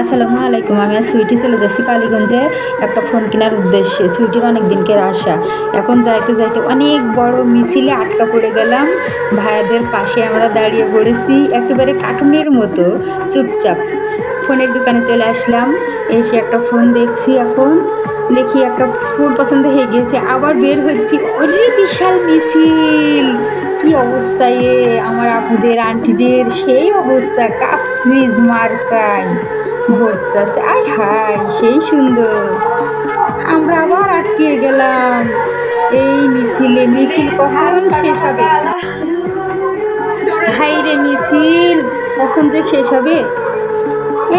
আসসালামু আলাইকুম। আমি আর সুইটি চলে যাচ্ছি কালীগঞ্জে একটা ফোন কেনার উদ্দেশ্যে। সুইটির অনেক দিনকের আশা। এখন যাইতে যাইতে অনেক বড় মিছিলে আটকা পড়ে গেলাম। ভাইয়াদের পাশে আমরা দাঁড়িয়ে পড়েছি একেবারে কার্টুনের মতো চুপচাপ। ফোনের দোকানে চলে আসলাম, এসে একটা ফোন দেখছি। এখন দেখি একটা ফোন পছন্দ হয়ে গিয়েছে, আবার বের হচ্ছি, ওরে বিশাল মিছিল! কি অবস্থা! আমার আপুদের আন্টিদের সেই অবস্থা, কাপ ফ্রিজ মার্কায় ভোট চাচ্ছে। আয় হায়, সেই সুন্দর! আমরা আবার আটকে গেলাম এই মিছিলে। মিছিল কখন শেষ হবে? হাই রে মিছিল, কখন যে শেষ হবে?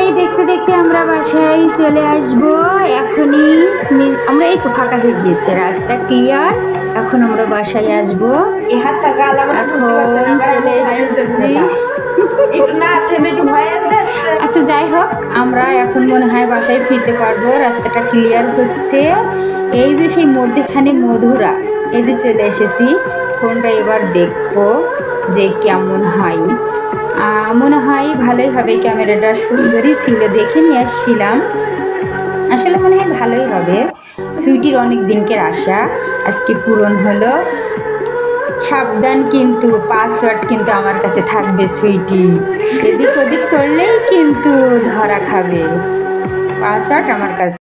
এই দেখতে দেখতে আমরা বাসায় চলে আসবো এখনই। আমরা এই তো ফাঁকা হয়ে গিয়েছে, রাস্তা ক্লিয়ার। এখন আমরা বাসায় আসবো। এখন চলে এসেছি। আচ্ছা, যাই হোক, আমরা এখন মনে হয় বাসায় ফিরতে পারবো। রাস্তাটা ক্লিয়ার হচ্ছে। এই যে সেই মধ্যেখানে মধুরা, এই যে চলে এসেছি। ফোনটা এবার দেখবো যে কেমন হয়। মনে হয় ভালোই হবে, ক্যামেরাটা সুন্দরই ছিল, দেখে নিয়ে আসছিলাম। আসলে মনে হয় ভালোই হবে। সুইটির অনেক দিনকের আশা আজকে পূরণ হলো। সাবধান, কিন্তু পাসওয়ার্ড কিন্তু আমার কাছে থাকবে সুইটি। এদিক ওদিক করলেই কিন্তু ধরা খাবে। পাসওয়ার্ড আমার কাছে।